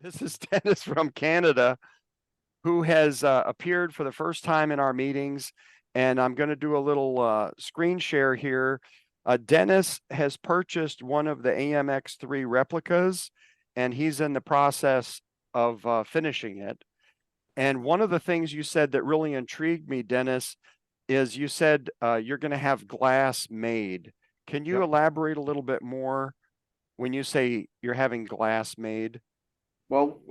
This is Dennis from Canada, who has appeared for the first time in our meetings. And I'm going to do a little screen share here. Dennis has purchased one of the AMX3 replicas, and he's in the process of finishing it. And one of the things you said that really intrigued me, Dennis, is you said you're going to have glass made. Can you Yep. elaborate a little bit more when you say you're having glass made? Well,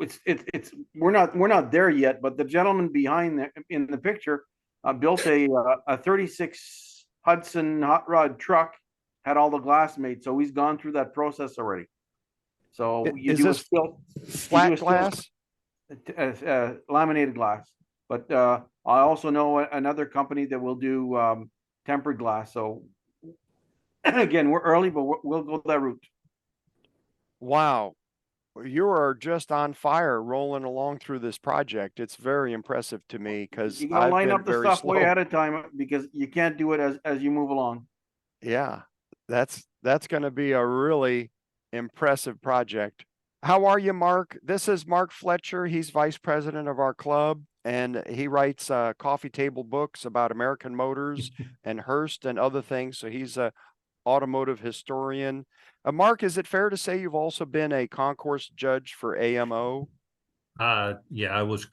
we're not there yet, but the gentleman behind in the picture built a 36 Hudson hot rod truck, had all the glass made, so he's gone through that process already. So you Is do a this still, you do flat a still glass? laminated glass, but I also know another company that will do tempered glass. So again, we're early, but we'll go that route. Wow. You are just on fire rolling along through this project. It's very impressive to me because You got to I've line been up the very stuff way slow. ahead of time because you can't do it as you move along. Yeah, that's going to be a really impressive project. How are you, Mark? This is Mark Fletcher. He's vice president of our club, and he writes coffee table books about American Motors and Hearst and other things. So he's a automotive historian. Mark, is it fair to say you've also been a concourse judge for AMO? Yeah, I was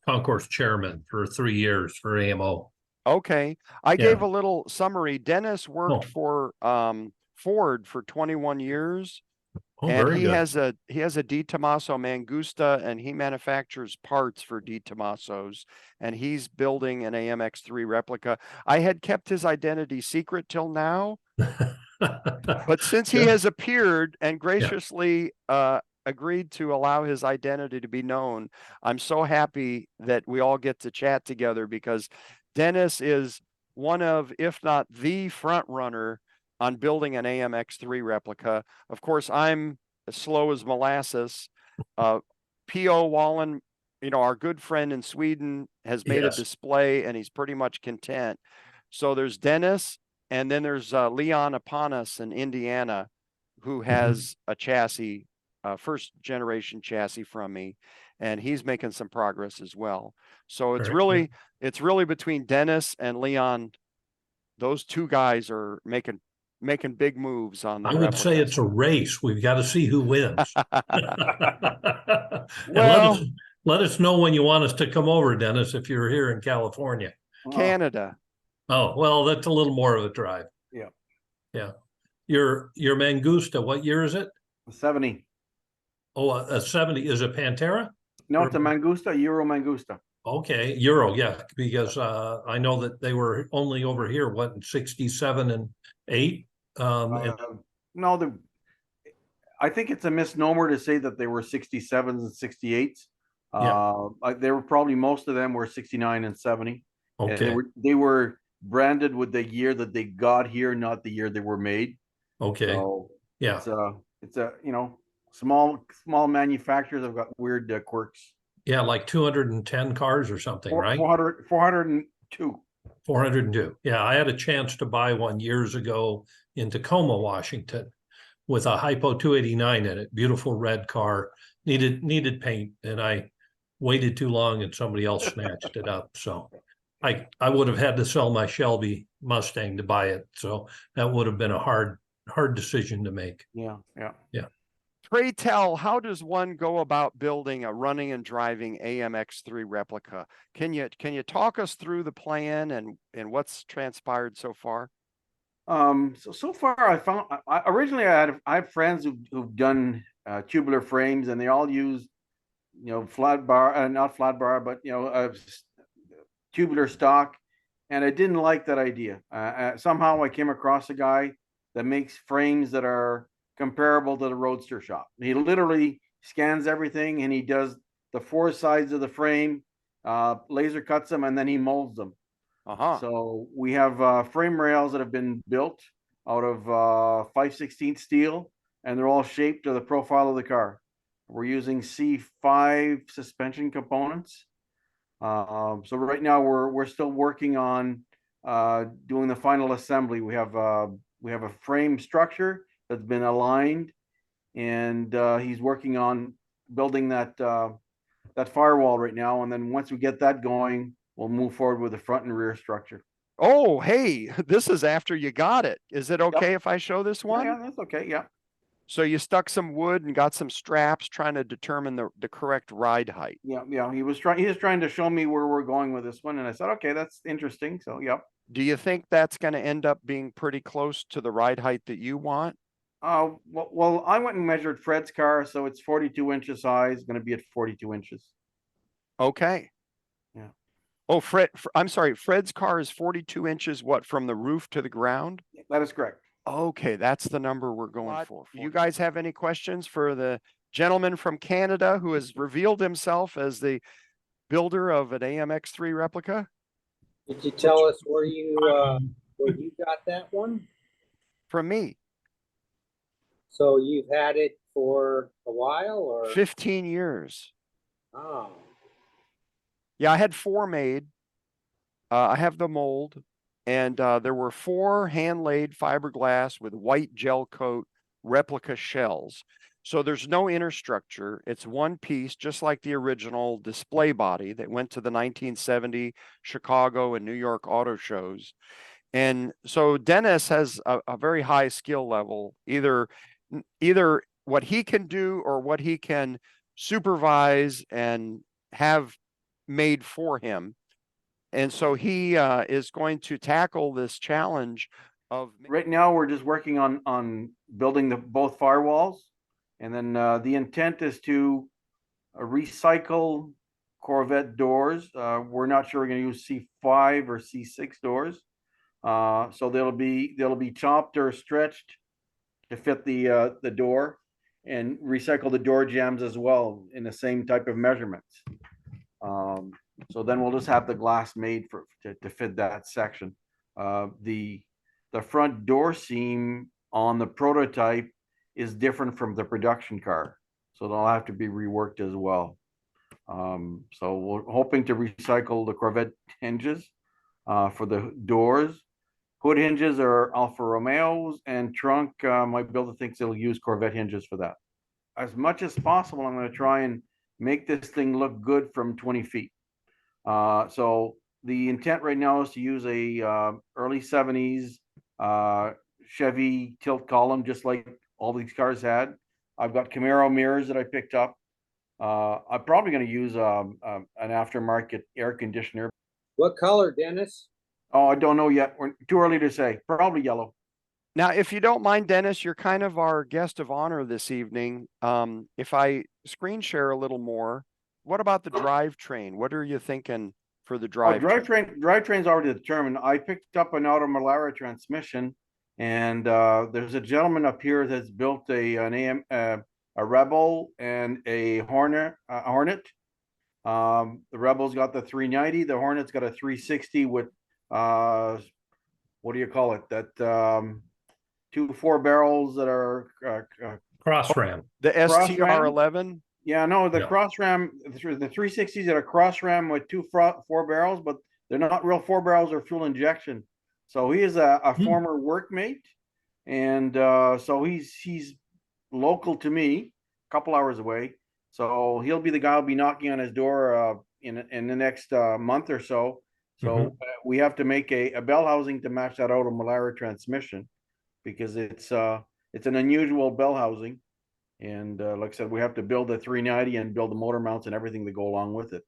concourse chairman for 3 years for AMO. Okay. I Yeah. gave a little summary. Dennis worked Oh. for Ford for 21 years. Oh, And very he good. has a Di Tommaso Mangusta, and he manufactures parts for Di Tommaso's, and he's building an AMX3 replica. I had kept his identity secret till now, but since he Yeah. has appeared and graciously agreed to allow his identity to be known, I'm so happy that we all get to chat together because Dennis is one of, if not the front runner on building an AMX3 replica. Of course, I'm as slow as molasses. P.O. Wallen, our good friend in Sweden, has made a Yes. display and he's pretty much content. So there's Dennis, and then there's Leon Aponis in Indiana, who has a chassis, first generation chassis from me, and he's making some progress as well. So it's Very really between Dennis and Leon. Those two guys are making big moves on the I would say replicas. it's a race. We've got to see who wins. And Well, let us know when you want us to come over, Dennis, if you're here in California. Canada. Oh, well, that's a little more of a drive. Yeah. Yeah. Your Mangusta, what year is it? 70. Oh, a 70. Is it Pantera? No, it's a Mangusta, Euro Mangusta. Okay, Euro, yeah, because I know that they were only over here, what, in 67 and 8? No, I think it's a misnomer to say that they were 67s and 68s. They were probably, most of them were 69 and 70. And Okay. they were branded with the year that they got here, not the year they were made. Okay. So yeah. It's a small manufacturers have got weird quirks. Yeah, like 210 cars or something, right? 402. 402. Yeah, I had a chance to buy one years ago in Tacoma, Washington, with a Hypo 289 in it. Beautiful red car. Needed paint, and I waited too long, and somebody else snatched it up. So I would have had to sell my Shelby Mustang to buy it. So that would have been a hard decision to make. Yeah. Pray tell, how does one go about building a running and driving AMX3 replica? Can you talk us through the plan and what's transpired so far? So far originally I have friends who've done tubular frames, and they all use flat bar, not flat bar, but tubular stock, and I didn't like that idea. Somehow I came across a guy that makes frames that are comparable to the Roadster shop. He literally scans everything, and he does the four sides of the frame, laser cuts them, and then he molds them. So we have frame rails that have been built out of 5/16 steel, and they're all shaped to the profile of the car. We're using C5 suspension components. So right now we're still working on doing the final assembly. We have a frame structure that's been aligned, and he's working on building that that firewall right now, and then once we get that going, we'll move forward with the front and rear structure. Oh, hey, this is after you got it. Is it okay if I show this Yeah, one? yeah, that's okay. Yeah. So you stuck some wood and got some straps trying to determine the correct ride height. Yeah. He was trying to show me where we're going with this one, and I said, okay, that's interesting. So, yep. Do you think that's going to end up being pretty close to the ride height that you want? Well, I went and measured Fred's car, so it's 42 inches high. It's going to be at 42 inches. Okay. Yeah. Oh, I'm sorry. Fred's car is 42 inches, what, from the roof to the ground? That is correct. Okay, that's the number we're going for. You guys have any questions for the gentleman from Canada who has revealed himself as the builder of an AMX3 replica? Did you tell us where you got that one? From me, So you've had it for a while, or 15 years. oh, Yeah, I had 4 made. I have the mold, and there were 4 hand-laid fiberglass with white gel coat replica shells. So there's no inner structure. It's one piece, just like the original display body that went to the 1970 Chicago and New York auto shows. And so Dennis has a very high skill level, either what he can do or what he can supervise and have made for him. And so he is going to tackle this challenge of Right now, we're just working on building both firewalls, and then the intent is to recycle Corvette doors. We're not sure we're going to use C5 or C6 doors, so they'll be chopped or stretched to fit the door, and recycle the door jambs as well in the same type of measurements. So then we'll just have the glass made to fit that section. The front door seam on the prototype is different from the production car, so they'll have to be reworked as well. So we're hoping to recycle the Corvette hinges for the doors. Hood hinges are Alfa Romeos, and trunk, my builder thinks they'll use Corvette hinges for that. As much as possible, I'm going to try and make this thing look good from 20 feet. So the intent right now is to use a early 70s Chevy tilt column, just like all these cars had. I've got Camaro mirrors that I picked up. I'm probably going to use an aftermarket air conditioner. what color, Dennis? Oh, I don't know yet. We're too early to say. Probably yellow. Now, if you don't mind, Dennis, you're kind of our guest of honor this evening. If I screen share a little more, what about the drivetrain? What are you thinking for the drivetrain? Drivetrain's already determined. I picked up an Auto Melara transmission, and there's a gentleman up here that's built a Rebel and a Hornet. The Rebel's got the 390. The Hornet's got a 360 with what do you call it? That 2 4-barrels that are Cross ram. The Cross STR11? yeah, no, the Yeah. cross ram, the 360s that are cross ram with 2 4-barrels, but they're not real 4-barrels or fuel injection. So he is a former workmate, and so he's local to me, a couple hours away. So he'll be the guy who'll be knocking on his door in the next month or so. So we have to make a bell housing to match that Auto Melara transmission, because it's an unusual bell housing. And like I said, we have to build a 390 and build the motor mounts and everything that go along with it.